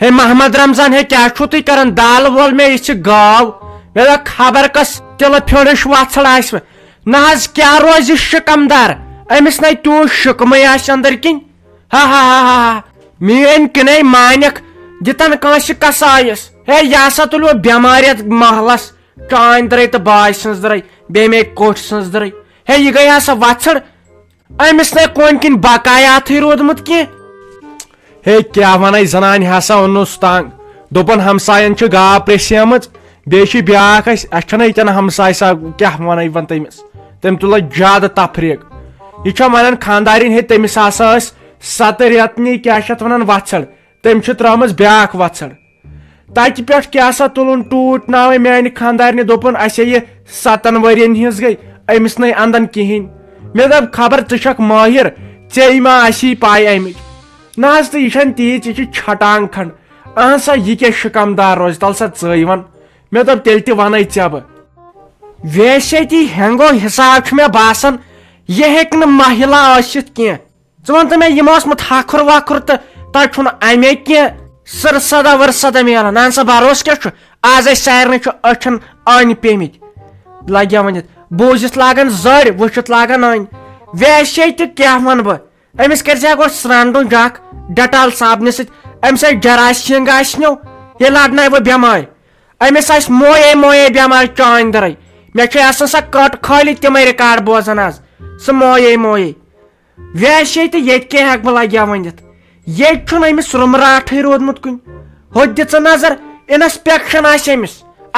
ہے محمد رمضان ہے کیا چھو تُہۍ کران دال وول مے یہ گاو مے دا خبر کس تلہ پھیڑش وژھڑ آس نہ حظ کیا روز شکم دار امس نہ تیوت شکمے آس اندر کن ہا ہا ہا ہا میٲنۍ کنے مانک دتن کٲنٛسہِ کسایس ہے یہ ہسا تُلو بٮ۪مارِ یتھ محلس چانہِ درے تو باے سٕنٛز درے بیٚیہِ مے کوٹھ سٕنٛز درے ہے یہ گئی ہسا وژھڑ امس نہ کون کن بقایاتھٕے روٗدمُت کینٛہہ ہے کیا ون زنان ہسا اونس تنگ دپن ہمساین چھ گاو پریسیمٕژ بیٚیہِ بیاکھ اَسہِ چھنہ ییٚتٮ۪ن ہمساے سا کیا ون ون تٔمِس تٔمۍ تُل زیادٕ تفریٖق یہ چھا ونان خاندارین ہے تٔمِس ہسا ٲس 7 رٮ۪تنی کیا چھِ اتھ ونان وژھڑ تٔمۍ چھِ ترٲومٕژ بیاکھ وژھڑ تتہِ پٮ۪ٹھ کیاہ سا تُلُن ٹوٗٹ ناوے میانہِ خاندارنہِ دوٚپُن اسے یہ 7 ؤرین ہٕنٛز گٔے أمِس نٔے انٛدن کہیٖنۍ مےٚ دوٚپ خبر ژٕ چھکھ مٲہِر ژےٚ ما آسی پاے امِچ نہ حظ تہٕ یہِ چھنہٕ تیٖژ یہِ چھِ چھٹانگ کھنڈ اہن سا یہِ کیٛاہ شکم دار روزِ تل سا ژٕے ون مےٚ دوٚپ تیٚلہِ تہِ ونے ژےٚ بہٕ ویسے ہینگو حساب چھُ مےٚ باسان یہِ ہیٚکہِ نہٕ مہِلا ٲسِتھ کینٛہہ ژٕ وَن تہٕ مےٚ یِمو اوسمُت ہکھُر وکھُر تہٕ تۄہہِ چھُنہٕ امے کینٛہہ سرسدا ورسدا میلان اہن سا بروس کیٛاہ چھُ آز ٲسۍ سارنٕے چھُ أچھن أنۍ پیٚمٕتۍ لگیا ؤنِتھ بوٗزِتھ لاگان زٔرۍ وٕچھِتھ لاگان أنۍ ویسے تہِ کیٛاہ ونہٕ بہٕ أمِس کٔرزِ گۄڈٕ سرٛان ڈوٗنۍ جکھ ڈٹال صابنہِ سۭتۍ أمِس آسہِ جراثیم آسنو یہِ لڑناوِ بہٕ بٮ۪مارِ أمِس آسہِ مویے بٮ۪مارِ چانہِ درے مےٚ چھِ آسان سۄ کٔٹ خٲلی تِمے رِکاڈ بوزان آز سُہ مویے ویسے تہِ ییٚتہِ کیٛاہ ہٮ۪کہٕ بہٕ لگیا ؤنِتھ ییٚتہِ چھُنہٕ أمِس رُمراٹھٕے روٗدمُت کُنہِ ہُتہِ دِ ژٕ نظر انسپیکشن آسہِ أمِس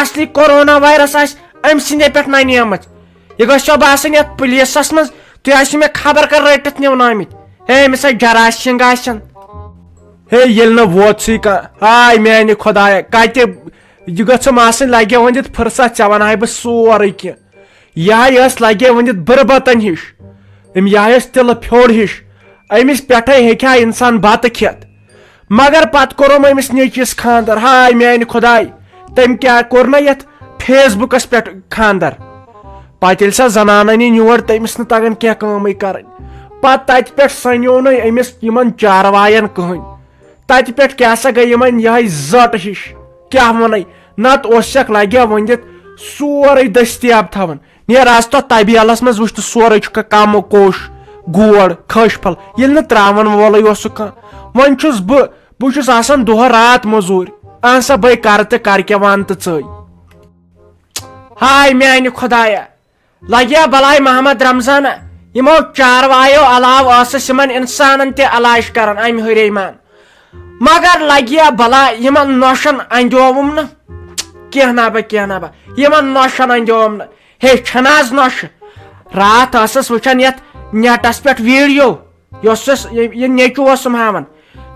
اصلی کورونا وایرس آسہِ أمۍ سٕنٛدے پٮ۪ٹھ ننیمٕژ یہِ گژھِ باسٕنۍ یتھ پُلیٖسس منٛز تُہۍ آسِو مےٚ خبر کر رٔٹِتھ نِونٲمٕتۍ ہے أمِس آسہِ جراثیم آسن ہے ییٚلہِ نہٕ ووتسٕے کانٛہہ ہاے میانہِ خۄدایا کتہِ یہِ گٔژھٕم آسٕنۍ لگے ؤنِتھ فرست ژےٚ ونہاے بہٕ سورُے کینٛہہ یِہے ٲس لگے ؤنِتھ بٕربتن ہِش یِہے ٲس تِلہٕ پھیوٚر ہِش أمِس پٮ۪ٹھے ہیٚکہِ ہا انسان بتہٕ کھٮ۪تھ مگر پتہٕ کوٚرُم أمِس نیٚچوِس خانٛدر ہاے میانہِ خۄداے تٔمۍ کیٛاہ کوٚر نہ یتھ فیس بُکس پٮ۪ٹھ خانٛدر پتہٕ ییٚلہِ سۄ زنان أنِن یور تٔمِس نہٕ تگان کینٛہہ کٲمٕے کرٕنۍ پتہٕ تتہِ پٮ۪ٹھ سنیو نہٕ أمِس یِمن چارواین کٕہٕنۍ تتہِ پٮ۪ٹھ کیٛاہ سا گٔے یِمن یِہے زٹ ہِش کیٛاہ ونے نتہٕ اوسکھ لگیا ؤنِتھ سورُے دٔستیاب تھاوان نیر آز تتھ تبیلس منٛز وٕچھ تہٕ سورُے چھُ کم کوٚش گوڑ کھٔج پھل ییٚلہِ نہٕ تراون وولے اوسُکھ کانٛہہ وۄنۍ چھُس بہٕ چھُس آسان دۄہ رات موٚزوٗرۍ اہن سا بٔے کرٕ تہٕ کر کیٛاہ ون تہٕ ژٕے ہاے میانہِ خۄدایا لگیا بلاے محمد رمضانہ یِمو چاروایو علاوٕ ٲسٕس یِمن انسانن تہِ علاج کران امہِ ہُرے مان مگر لگیا بلا یِمن نۄشن اندیووُم نہٕ کینٛہہ نہ بہ یِمن نۄشن اندیووُم نہٕ ہے چھنہٕ حظ نۄشہٕ راتھ ٲسٕس وٕچھان یتھ نیٹس پٮ۪ٹھ ویڈیو یۄس یہِ نیٚچوٗ اوسُم ہاوان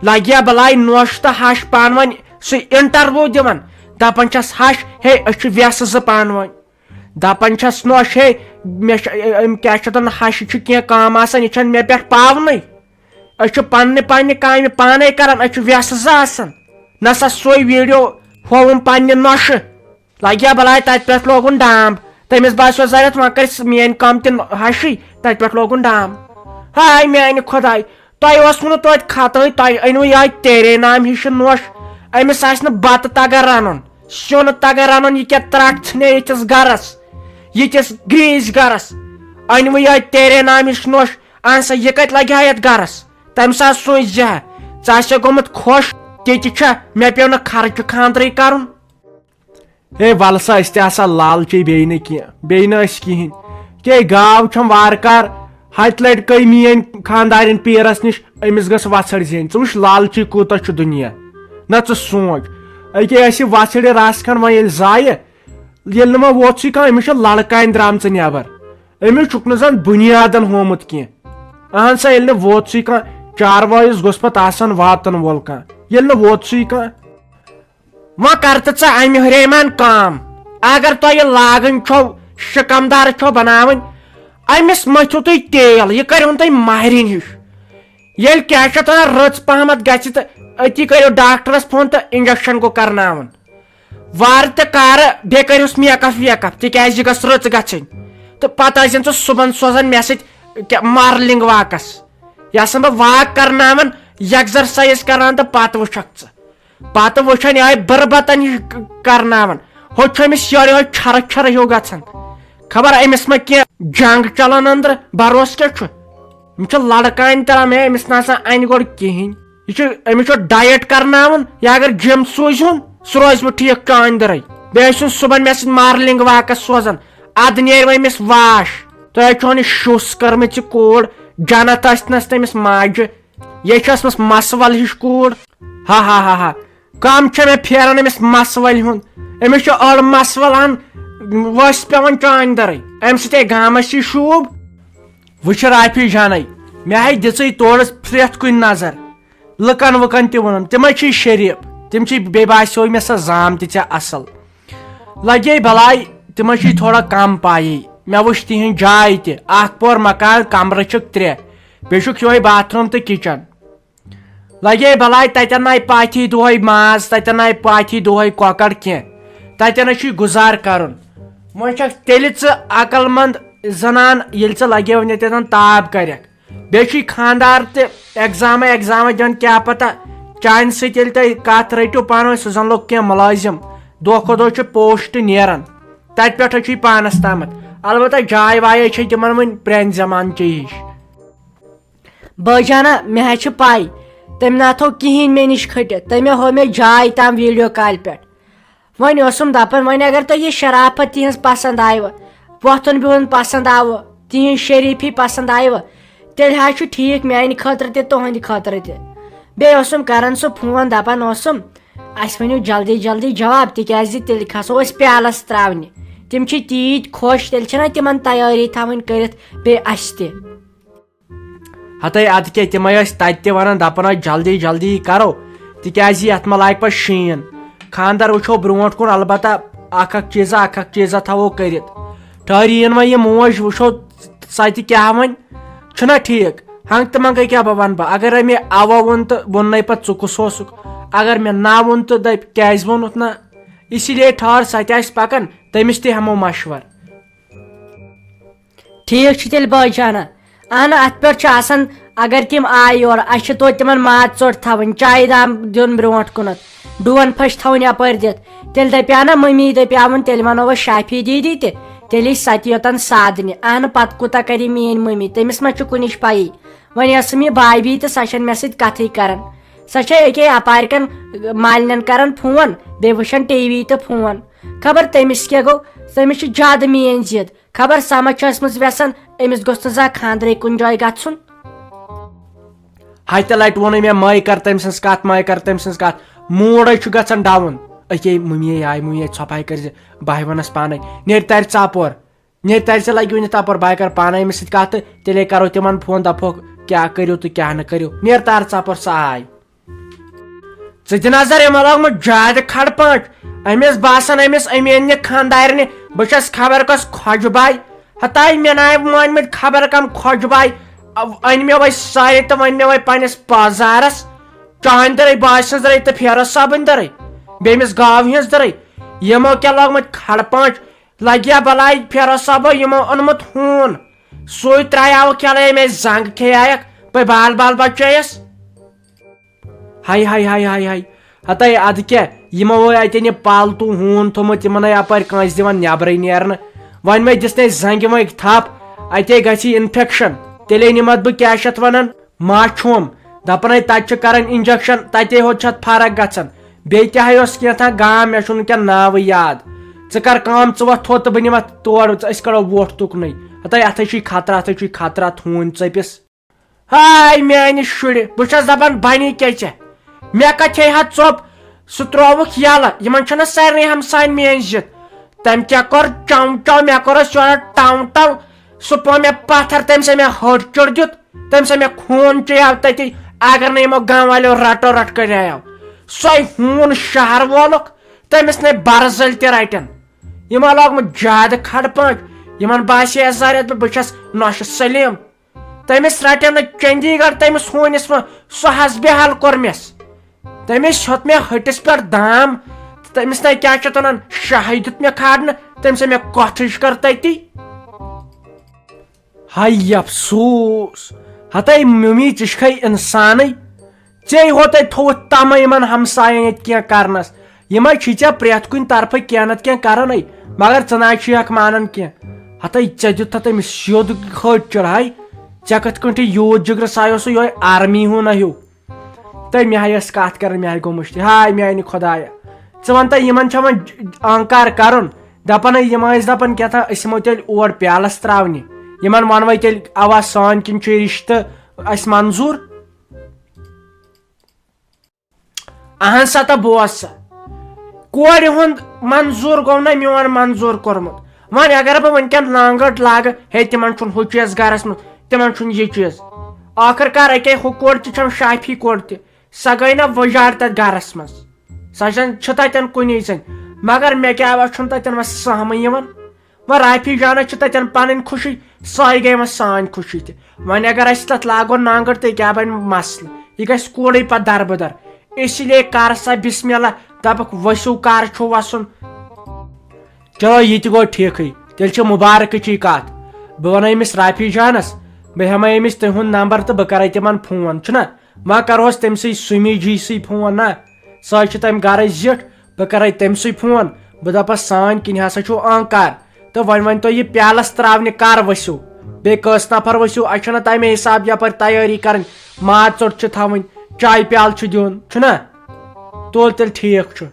لگیا بلاے نۄش تہٕ ہش پانہٕ ؤنۍ سُہ انٹرویو دِوان دپان چھس ہش ہے أسۍ چھِ ویسہٕ زٕ پانہٕ ؤنۍ دپان چھس نۄش ہے مےٚ کیٛاہ چھِ دپان ہشہِ چھُ کینٛہہ کٲم آسان یہِ چھنہٕ مےٚ پٮ۪ٹھ پاونٕے أسۍ چھِ پننہِ کامہِ پانے کران أسۍ چھِ ویسہٕ زٕ آسان نہ سا سُے ویڈیو ہووُم پننہِ نۄشہِ لگیا بلاے تتہِ پٮ۪ٹھ لوگُن ڈامب تٔمِس باسیو ضرورت وۄنۍ کرِ میٲنۍ کٲم تہِ ہشٕے تتہِ پٮ۪ٹھ لوگُن ڈامب ہاے میانہِ خۄداے تۄہہِ اوسوٕ نہٕ توتہِ خطٲے تۄہہِ أنوٕ یِہے تیرے نام ہِش نۄش أمِس آسہِ نہٕ بتہٕ تگان رنُن سیُن تگان رنُن یہِ کیٛاہ ترٹھ ژھٕنے یِتھِس گرس یِتھِس گریٖس گرس أنوٕ یِہے تیرے نام ہِش نۄش اہن سا یہِ کتہِ لگہِ ہا یتھ گرس تمہِ ساتہٕ سوٗنچ زِ ہا ژٕ آسہِ گوٚمُت خۄش تِتہِ چھا مےٚ پیوٚو نہٕ خرچہٕ خانٛدرٕے کرُن ہے ول سا أسۍ تہِ آسا لالچی بیٚیہِ نہٕ کینٛہہ بیٚیہِ نہٕ أسۍ کِہینۍ کے گاو چھم وارٕ کار ہتہِ لٹہِ گٔے میٲنۍ خاندارٮ۪ن پیرس نِش أمِس گٔژھ وژھڑ زینۍ ژٕ وٕچھ لالچی کوٗتاہ چھُ دُنیا نہ ژٕ سونٛچ أکے ٲسۍ یہِ وژھڑِ رس کھنڈ وۄنۍ ییٚلہِ زایہِ ییٚلہِ نہٕ وۄنۍ ووتسٕے کانٛہہ أمِس چھِ لڑکانہِ درامژٕ نٮ۪بر أمِس چھُکھ نہٕ زن بُنیادن ہومُت کینٛہہ اہن سا ییٚلہِ نہٕ ووتسٕے کانٛہہ چاروایس گوٚژھ پتہٕ آسان واتن وول کانٛہہ ییٚلہِ نہٕ ووتسٕے کانٛہہ وۄنۍ کر تہٕ ژٕ امہِ ہُرے مان کٲم اگر تۄہہِ لاگٕنۍ چھو شکم دار چھو بناوٕنۍ أمِس مٔتھِو تُہۍ تیل یہِ کٔرِہُن تُہۍ ماہرِنۍ ہِش ییٚلہِ کیٛاہ چھِ اتھ ونان رٕژ پہمتھ گژھِ تہٕ أتی کٔرِو ڈاکٹرس فون تہٕ انجکشن گوٚو کرناوُن وارٕ تہٕ کارٕ بیٚیہِ کٔرِہُس میک اپ ویک اپ تِکیٛازِ یہِ گٔژھ رٕژ گژھٕنۍ تہٕ پتہٕ ٲسۍزٮ۪ن ژٕ صبحن سوزان مےٚ سۭتۍ مارلنگ واکس یہِ آسان بہٕ واک کرناوان ایگزرسایز کران تہٕ پتہٕ وٕچھکھ ژٕ پتہٕ وٕچھان یہِ بربتن یہِ کرناوان ہُہ چھُ أمِس یورٕ یِہوے چھرٕ چھرٕ ہیوٗ گژھان خبر أمِس ما کینٛہہ جنگ چلان أنٛدرٕ بروسہٕ کیٛاہ چھُ یِم چھِ لڑکانہِ تران مےٚ أمِس نسا انہِ گۄڈٕ کِہینۍ یہِ چھُ أمِس چھُ ڈایٹ کرناوُن یا اگر جِم سوٗزہون سُہ روزِ وۄنۍ ٹھیٖک چانہِ دٔرٕے بیٚیہِ ٲسِن صبحن مےٚ سۭتۍ مارلنگ واکس سوزان ادٕ نیرِ وۄنۍ أمِس واش تۄہہِ چھُہن یہِ شُس کٔرمٕژ یہِ کوٗر جنت ٲسنس تٔمِس ماجہِ یہِ چھِ ٲسمٕژ مسول ہِش کوٗر ہا ہا ہا ہا کم چھِ مےٚ پھیران أمِس مسول ہُنٛد أمِس چھُ أڑ مسول ان ؤسۍ پیوان چانہِ دٔرٕے امہِ سۭتۍ گامس یہِ شوٗب وٕچھ رافی جانے مےٚ ہے دِژٕے تورٕ پرٛٮ۪تھ کُنہِ نظر لُکن وُکن تہِ ووٚنُم تِمے چھِ شریٖف تِم چھِ بیٚیہِ باسیو مےٚ سۄ زام تہِ ژےٚ اصل لگے بلاے تِمے چھِ تھوڑا کم پایی مےٚ وٕچھ تِہنٛز جاے تہِ اکھ پور مکان کمرٕ چھِکھ 3 بیٚیہِ چھُکھ یِہوے باتھ روٗم تہٕ کچن لگے بلاے تتٮ۪ن ناے پاتھی دۄہے ماز تتٮ۪ن ناے پاتھی دۄہے کۄکر کینٛہہ تتٮ۪ن چھُے گُزار کرُن وۄنۍ چھکھ تیٚلہِ ژٕ عقل منٛد زنان ییٚلہِ ژٕ لگے وۄنۍ تتٮ۪ن تاب کرکھ بیٚیہِ چھُے خانٛدار تہِ ایگزامہ دِوان کیٛاہ پتہ چانہِ سۭتۍ ییٚلہِ تُہۍ کتھ رٔٹِو پانہٕ ؤنۍ سُہ زن لوٚگ کینٛہہ مُلٲزِم دۄہ کھۄتہٕ دۄہ چھُ پوسٹ نیران تتہِ پٮ۪ٹھے چھُے پانس تامتھ البتہ جاے وایے چھِ تِمن وۄنۍ پرانہِ زمانچہِ ہِش بٲجانا مےٚ حظ چھِ پاے تٔمۍ نہ تھوٚو کِہینۍ مےٚ نِش کھٔٹِتھ تٔمۍ ہوو مےٚ جاے تام ویٖڈیو کالہِ پٮ۪ٹھ وۄنۍ اوسُم دپان وۄنۍ اگر تۄہہِ یہِ شرافت تِہنٛز پسنٛد آیوٕ وۄتھُن بِہُن پسنٛد آوٕ تِہنٛز شریٖفی پسنٛد آیوٕ تیٚلہِ حظ چھُ ٹھیٖک میانہِ خٲطرٕ تہِ تُہنٛدِ خٲطرٕ تہِ بیٚیہِ اوسُم کران سُہ فون دپان اوسُم اسہِ ؤنِو جلدی جلدی جواب تِکیٛازِ تیٚلہِ کھسو أسۍ پیالس تراونہِ تِم چھِ تیٖتۍ خۄش تیٚلہِ چھِنہ تِمن تیٲری تھاوٕنۍ کٔرِتھ بیٚیہِ اسہِ تہِ ہتے ادٕ کیٛاہ تِمے ٲسۍ تتہِ تہِ ونان دپان ٲسۍ جلدی جلدی کرو تِکیٛازِ یتھ ما لاگہِ پتہٕ شیٖن خانٛدر وٕچھو برونٛٹھ کُن البتہ اکھ چیٖزا تھاوو کٔرِتھ ٹھہر یِن وۄنۍ یہِ موج وٕچھو سۄ تہِ کیٛاہ وۄنۍ چھُنہ ٹھیٖک ہنٛگ تہٕ منٛگے کیٛاہ بہٕ ونہٕ بہٕ اگرے مےٚ اوا ووٚن تہٕ ووٚننے پتہٕ ژٕ کُس اوسُکھ اگر مےٚ نہ ووٚن تہٕ دپہِ کیٛازِ ووٚنُتھ نہ اسی لیے ٹھہر سۄ تہِ آسہِ پکان تٔمِس تہِ ہٮ۪مو مشور ٹھیٖک چھُ تیٚلہِ بٲجانا اہن اتھ پٮ۪ٹھ چھُ آسان اگر تِم آے یورٕ اسہِ چھِ توتہِ تِمن ماز ژوٚٹ تھاوٕنۍ چایہِ دام دیُن برونٛٹھ کُنتھ ڈوٗن پھٔچ تھاوٕنۍ یپٲرۍ دِتھ تیٚلہِ دپیٛاو نا مٔمی دپیٛاوُن تیٚلہِ ونو أسۍ شافی دیدی تہِ تیٚلہِ یی سۄ تہِ یوٚتن سادنہِ اہنہٕ پتہٕ کوٗتاہ کرِ میٲنۍ مٔمی تٔمِس ما چھُ کُنِچ پایی وۄنۍ ٲسٕم یہِ بھابھی تہٕ سۄ چھنہٕ مےٚ سۭتۍ کتھٕے کران سۄ چھےٚ أکے اپارِ کن مالنٮ۪ن کران فون بیٚیہِ وٕچھان ٹی وی تہٕ فون خبر تٔمِس کیٛاہ گوٚو تٔمِس چھِ زیادٕ میٲنۍ ضد خبر سۄ ما چھِ ٲسمٕژ یژھان أمِس گوٚژھ نہٕ زانٛہہ خانٛدرے کُنہِ جایہِ گژھُن ہتہِ لٹہِ ووٚنُے مےٚ مے کر تٔمۍ سٕنٛز کتھ موٗڈے چھُ گژھان ڈاوُن أکے مٔمی آیہِ ژھۄپاے کٔرزِ بہٕ ونس پانے نیرِ ترِ ژاپور ترِ ژےٚ لگہِ وُنہِ تپور بہٕ کرٕ پانے أمِس سۭتۍ کتھ تہٕ تیٚلے کرو تِمن فون دپہوکھ کیٛاہ کٔرِو تہٕ کیٛاہ نہٕ کٔرِو نیر تار ژاپور سۄ آیہِ ژٕ دِ نظر یِمو لوگمُت زیادٕ کھڑ پٲٹھۍ أمِس باسان أمِس أمی أنۍ نہِ خانٛدارنہِ بہٕ چھس خبر کۄس خۄجہِ باے ہتاے مےٚ ناے مٲنمٕتۍ خبر کم خۄجہِ باے أنۍ مےٚ وۄنۍ سارے تہٕ وۄنۍ مےٚ وۄنۍ پننِس بازارس چانہِ دٔرٕے باسہِ ہٕنٛز دٔرٕے تہٕ فیروز صٲبٕنۍ دٔرٕے بیٚیہِ أمِس گاو ہِنٛز دٔرٕے یِمو کیٛاہ لوگمُت کھڑ پٲنٛٹھ لگیا بلاے فیروز صٲبو یِمو اوٚنمُت ہوٗن سُے ترٛایاوُکھ کھیلے مےٚ زنٛگ کھیٚیایکھ بہٕ بال بچٲیس ہاے ہاے ہاے ہاے ہاے ہتاے ادٕ کیٛاہ یِمو اتٮ۪ن یہِ پالتوٗ ہوٗن تھوٚمُت یِمن یپٲرۍ کٲنٛسہِ دِوان نٮ۪برٕے نیرنہٕ وۄنۍ مےٚ دِژنے زنٛگہِ وٲنٛگۍ تھپھ اتے گژھِ انفیکشن تیٚلے نِمتھ بہٕ کیٛاہ چھِ اتھ ونان ماچھوم دپان تتہِ چھِ کران انجکشن تتے ہوت چھِ اتھ فرق گژھان بیٚیہِ تہِ ہے اوس کینٛژھا گام مےٚ چھُنہٕ وُنکٮ۪ن ناوٕے یاد ژٕ کر کٲم ژٕ وۄتھ تھوٚد تہٕ بہٕ نِمتھ تور أسۍ کڑو ووٹ تُکنٕے ہتاے اتھے چھُے خطرٕ ہوٗنۍ ژٔپِس ہاے میانہِ شُرِ بہٕ چھس دپان بنی کیٛاہ ژےٚ مےٚ کتھے ہا ژوٚپ سُہ ترووُکھ یلہٕ یِمن چھنہ سارنٕے ہمساین میٲنۍ ضد تٔمۍ کیٛاہ کوٚر چو مےٚ کوٚرُس یورٕ ٹو سُہ پوٚو مےٚ پتھر تٔمۍ سا مےٚ ہٹ چُر دیُت تٔمۍ سا مےٚ خوٗن چیٚیاو تٔتی اگر نہٕ یِمو گام والیو رٹو رٹ کریاو سۄے ہوٗن شہر وولُکھ تٔمِس نے برزٔلۍ تہِ رٹن یِمو لوگمُت زیادٕ کھڑ پٲنٛٹھۍ یِمن باسے ظٲہرت بہٕ چھس نۄشہِ سلیٖم تٔمِس رٹن نہٕ چندی گڑھ تٔمِس ہوٗنِس سُہ حس بحال کوٚرمس تٔمِس ہیوٚت مےٚ ۂٹِس پٮ۪ٹھ دام تہٕ تٔمِس نَے کیٛاہ چھِ اتھ ونان شاہے دیُت مےٚ کھارنہٕ تٔمۍ سا مےٚ کۄتھٕج کٔر تٔتی ہاے افسوٗس ہتاے ممی ژٕ چھکھے انسانٕے ے ہو تھی تھوت تم ان ہمساین یہ کی کرنس یہ ژے پریت کن طرف کی نت کی کران مگر ژے مانان کی ہتھے ے دت تمس سیود کھٹ چڑھائی ے کت کن یوت جگر سایو سو یہ آرمی ہوں نہ ہیو تو مے کت کر مے گو مشتھی ہائے میانہ خدایا ژٕ ون تا یمن چھا انکار کرن دپان دپان کیا تھا اس یمو تیل اور پیالس تراونہ یمن ونوے تیل اوا سان کن چھ رشتہ اس منظور اہن سا تو بوز سا کور ہند منظور گو نا میون منظور کورمت ون اگر بہ ونکین لانگٹ لاگہ ہے تمن چھن ہو چیز گرس من تمن چھن یہ چیز آخر کار اکے ہو کور تم شافی کور تہ سا گئی نا وجار تت گرس من سا تتن کن زن مگر مے کیا چھن تتن سہمے و رافی جانا تتن پن خوشی ساے گئی سان خوشی تہ ون اگر اس تت لاگو نانگٹ تو کیا بن مسلہ یہ گھس کوڑے پہ در بدر اسی لیے کر سا بسم اللہ دپک وسو کر چھو وسن چلو یہ تہ گو ٹھیک تیل مبارک چی کت بہ ون امس رافی جانس بہ ہمے امس تہند نمبر تو بہ کرے تمن فون چھنا ما کروس تم سی سمی جی سی فون نا سا تم گھر زیٹھ بہ کرے تم سی فون بہ دپس سان کن ہسا چھو انکار تو ون تو یہ پیالس تراونہ کر ورسو بی کس نفر ورسو اچھا تمے حساب یپر تیاری کرن ماز ژوٹ تھوین چائے پیال دین چھنا تول تیل ٹھیک